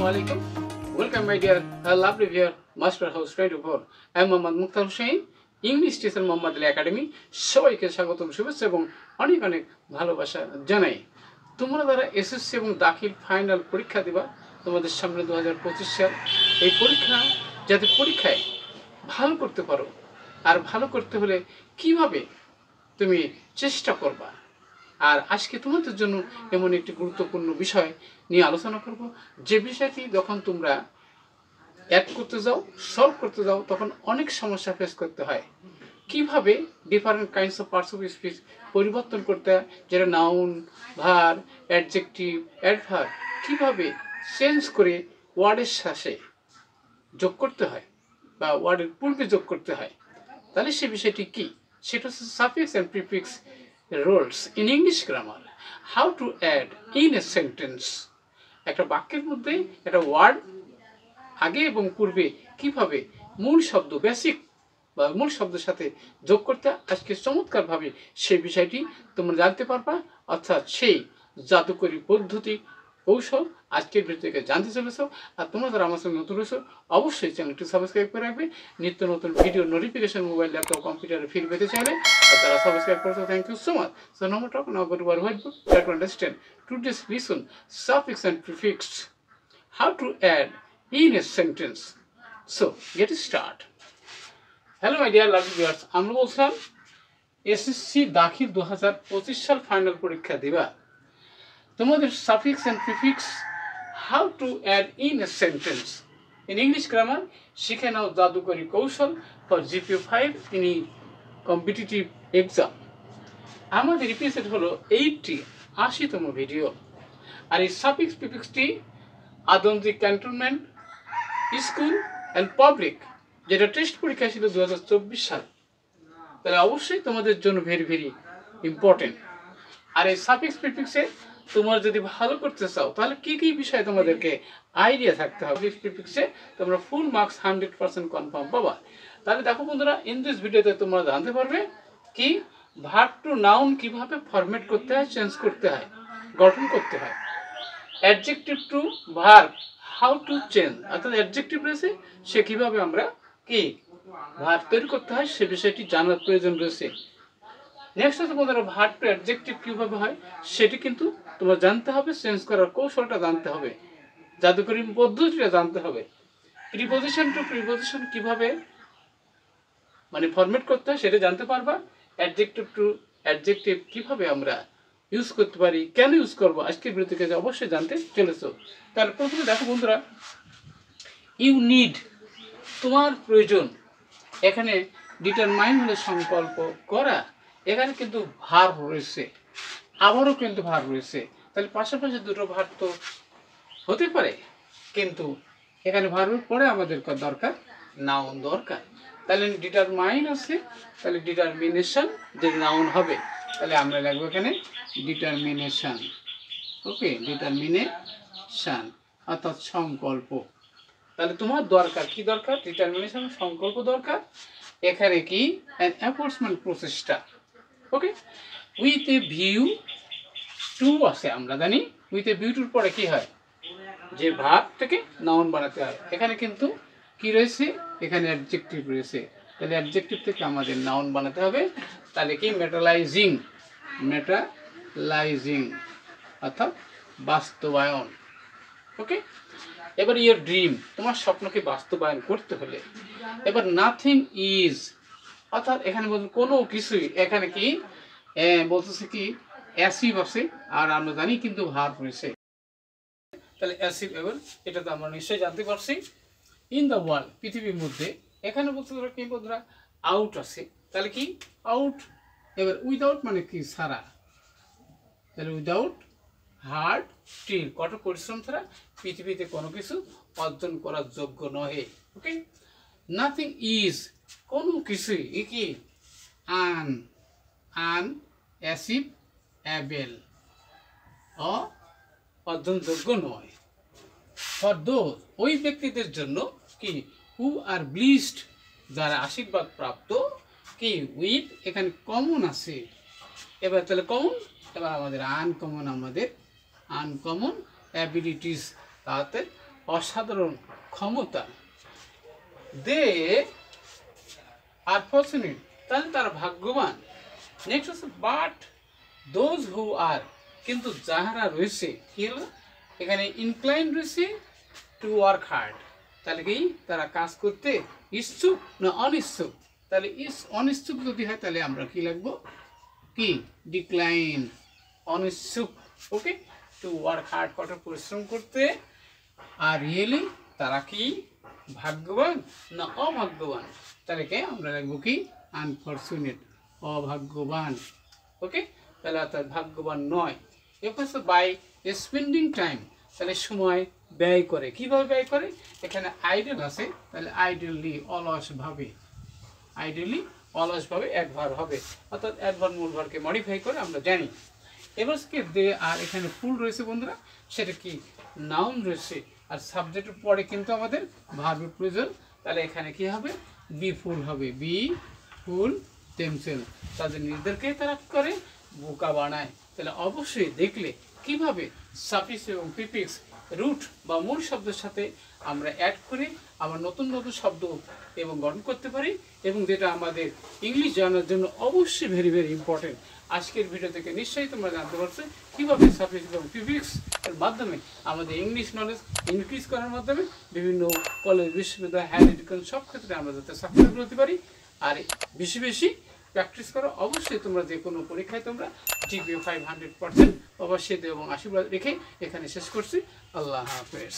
Assalamualaikum. Welcome my dear lovely viewer, Master House 24. I am Mohammad Mukhtar Hussain, English Teacher Mohammad Ali Academy. সবাইকে স্বাগতম শুভেচ্ছা এবং অনেক অনেক ভালোবাসা জানাই। তোমরা যারা এসএসসি এবং দাখিল ফাইনাল পরীক্ষা দিবা তোমাদের সামনে 2025 সাল, এই পরীক্ষা যাতে পরীক্ষায় ভালো করতে পারো, আর ভালো করতে হলে কিভাবে তুমি চেষ্টা করবা, আর আজকে তোমাদের জন্য এমন একটি গুরুত্বপূর্ণ বিষয় নিয়ে আলোচনা করব, যে বিষয়টি যখন তোমরা অ্যাড করতে যাও, সলভ করতে যাও, তখন অনেক সমস্যা ফেস করতে হয়। কিভাবে different kinds of parts of speech পরিবর্তন করতে হয়, যেটা নাউন, ভার, অ্যাডজেক্টিভ, অ্যাডভার্ব, কিভাবে চেঞ্জ করে ওয়ার্ডের শেষে যোগ করতে হয় বা ওয়ার্ডের পূর্বে যোগ করতে হয়। তাহলে সে বিষয়টি কি, সেটা হচ্ছে suffix and prefix roles in English grammar. How to add in a sentence. একটা বাক্যের মধ্যে একটা ওয়ার্ড আগে এবং পূর্বে কিভাবে মূল শব্দ বেসিক বা মূল শব্দের সাথে যোগ করতে আজকে চমৎকারভাবে সেই বিষয়টি তোমরা জানতে পারবা, অর্থাৎ সেই জাদুকরী পদ্ধতি কৌশল আজকের ভিডিও থেকে জানতে চলেছ। আর তোমরা যারা আমার সঙ্গে নতুন রয়েছো অবশ্যই চ্যানেলটি সাবস্ক্রাইব করে রাখবে, নিত্য নতুন ভিডিও নোটিফিকেশন মোবাইল, ল্যাপটপ, কম্পিউটারে ফিল পেতে চাইলে। আর যারা সাবস্ক্রাইব করছো, thank you so much. So no more talk, now go to our white book, try to understand today's lesson suffix and prefix, how to add in a sentence. So get start. Hello my dear lovely viewers, আমরা বলছিলাম SSC দাখিল 2025 সাল final পরীক্ষা দিবা, তোমাদের suffix and prefix how to add in a sentence in English grammar শিখে নাও জাদুকরী কৌশল for GPA 5 in competitive exam. আমাদের এপিসোড হলো 80তম ভিডিও। আর এই সাফিক্স প্রিফিক্সটি Adamjee cantonment school and public, যেটা টেস্ট পরীক্ষা ছিল 2024 সাল, তাহলে অবশ্যই তোমাদের জন্য ভেরি ভেরি ইম্পর্টেন্ট। আর এই সাফিক্স প্রিফিক্সে তোমরা যদি ভালো করতে চাও তাহলে কি কি বিষয় তোমাদেরকে আইডিয়া থাকতে হবে। সাফিক্স প্রিফিক্সে তোমরা ফুল মার্কস 100% কনফার্ম পাবা। তাহলে দেখো বন্ধুরা, ইন দিস ভিডিওতে তোমরা জানতে পারবে কি ভার্ব টু নাউন কিভাবে ফরম্যাট করতে হয়, চেঞ্জ করতে হয়, গঠন করতে হয়। Adjective to verb how to change, অর্থাৎ অ্যাডজেক্টিভ রয়েছে সে কিভাবে আমরা কি ভার্ব তৈরি করতে হয় সে বিষয়টি জানার প্রয়োজন রয়েছে। নেক্সট হচ্ছে বন্ধুরা, ভার্ব টু অ্যাডজেক্টিভ কিভাবে হয় সেটি কিন্তু তোমরা জানতে হবে, চেঞ্জ করার কৌশলটা জানতে হবে, জাদুকরী পদ্ধতিটা জানতে হবে। প্রিপোজিশন টু প্রিপোজিশন কিভাবে মানে ফরম্যাট করতে হয় সেটা জানতে পারবা। অ্যাডজেক্টিভ টু অ্যাডজেক্টিভ কিভাবে আমরা ইউজ করতে পারি, কেন ইউজ করবো, আজকের ভিডিও থেকে অবশ্যই জানতে চলেছো। তাহলে প্রথমে দেখো বন্ধুরা, ইউ নিড তোমার প্রয়োজন, এখানে ডিটারমাইন হলে সংকল্প করা, এখানে কিন্তু ভার্ব রয়েছে, আবারও কিন্তু ভার্ব রয়েছে। তাহলে পাশাপাশি দুটো ভার্ব তো হতে পারে, কিন্তু এখানে ভার্বের পরে আমাদের দরকার নাউন দরকার। তাহলে ডিটারমাইন আছে, তাহলে ডিটারমিনেশন যে নাউন হবে, তাহলে আমরা লাগবো এখানে ডিটারমিনেশন। ওকে, ডিটারমিনেশন অর্থাৎ সংকল্প। তাহলে তোমার দরকার কি দরকার, ডিটারমিনেশন, সংকল্প দরকার। এখানে কি এনফোর্সমেন্ট প্রসেসটা। ওকে, উইথ এ ভিউ টু আছে, আমরা জানি উইথ এ ভিউ টুর পরে কি হয়, যে ভার্ব থেকে নাউন বানাতে হয়। এখানে কিন্তু কি রয়েছে, এখানে অ্যাডজেক্টিভ রয়েছে, তাহলে অ্যাডজেক্টিভ থেকে আমাদের নাউন বানাতে হবে। তাহলে কি মেটালাইজিং, মেটালাইজিং অর্থাৎ বাস্তবায়ন। ওকে, এবার ইয়োর ড্রিম, তোমার স্বপ্নকে বাস্তবায়ন করতে হলে। এবার নাথিং ইজ, অর্থাৎ এখানে বলতে কোনো কিছুই, এখানে কি বলতেছে কি অ্যাসিভ আছে, আর আমরা জানি কিন্তু ভার্ব রয়েছে, তাহলে অ্যাসিভ। এবার এটা তো আমরা নিশ্চয়ই জানতে পারছি। ইন দ্য ওয়ার্ল্ড, পৃথিবীর মধ্যে, এখানে বলতে কি বন্ধুরা আউট আছে, তাহলে কি আউট। এবার উইদাউট মানে কি ছাড়া, তাহলে উইদাউট হার্ড স্টিল, কঠোর পরিশ্রম ছাড়া পৃথিবীতে কোনো কিছু অর্জন করার যোগ্য নহে। ওকে, নাথিং ইজ, কোনো কিছুই কি অ্যাসিভ অ্যাবেল, অর্জনযোগ্য নয়। ফর দোজ, ওই ব্যক্তিদের জন্য কি হু আর ব্লিসড, যারা আশীর্বাদ প্রাপ্ত, কি উইথ এখানে কমন আছে। এবার তাহলে কমন, এবার আমাদের আনকমন, আমাদের আনকমন অ্যাবিলিটিস, তাতে অসাধারণ ক্ষমতা। দে আর ফরচুনেট, তাহলে তারা ভাগ্যবান। নেক্সট হচ্ছে বাট দোজ হু আর, কিন্তু যাহারা রয়েছে কি হলো এখানে ইনক্লাইন রয়েছে টু ওয়ার্ক হার্ড, তাহলে কি তারা কাজ করতে ইচ্ছুক না অনিচ্ছুক? তাহলে অনিচ্ছুক যদি হয় তাহলে আমরা কি লিখবো, কি ডিক্লাইন, অনিচ্ছুক। ওকে, টু ওয়ার্ক হার্ড, কঠোর পরিশ্রম করতে। আর রিয়েলি তারা কি ভাগ্যবান না অভাগ্যবান? তাহলে কে আমরা লিখবো কি আনফরচুনেট, অভাগ্যবান। ওকে, তাহলে অর্থাৎ ভাগ্যবান নয়। এরপর বাই স্পেন্ডিং টাইম, তাহলে সময় ব্যয় করে। কিভাবে ব্যয় করে? এখানে আইডল আছে, তাহলে আইডলি অলসভাবে, আইডলি অলসভাবে অ্যাডভার্ব হবে, অর্থাৎ অ্যাডভার্ব মূল ভার্বকে মডিফাই করে আমরা জানি। এবার কি দে আর এখানে ফুল রয়েছে বন্ধুরা, সেটা কি নাউন রয়েছে, আর সাবজেক্টের পরে কিন্তু আমাদের ভার্বের প্রয়োজন। তাহলে এখানে কি হবে, বি ফুল হবে, বি ফুল দেমসেলফ, তাদের নিজেদেরকে তারা করে বোকা বানায়। তাহলে অবশ্যই দেখলে কিভাবে সাফিক্স এবং প্রিফিক্স রুট বা মূল শব্দের সাথে আমরা অ্যাড করে আবার নতুন নতুন শব্দ এবং গঠন করতে পারি, এবং যেটা আমাদের ইংলিশ জানার জন্য অবশ্যই ভেরি ভেরি ইম্পর্টেন্ট। আজকের ভিডিও থেকে নিশ্চয়ই তোমরা জানতে পারছো কীভাবে সাফিক্স এবং প্রিফিক্স এর মাধ্যমে আমাদের ইংলিশ নলেজ ইনক্রিজ করার মাধ্যমে বিভিন্ন কলেজ, বিশ্ববিদ্যালয়, হায়ার এডুকেশন সব ক্ষেত্রে আমরা যাতে সাকসেসফুল হতে পারি। আর বেশি বেশি প্র্যাকটিস করো। অবশ্যই তোমরা যে কোনো পরীক্ষায় তোমরা GPA 500% অবশ্যই দেব, এবং আশীর্বাদ রেখে এখানে শেষ করছি। আল্লাহ হাফেজ।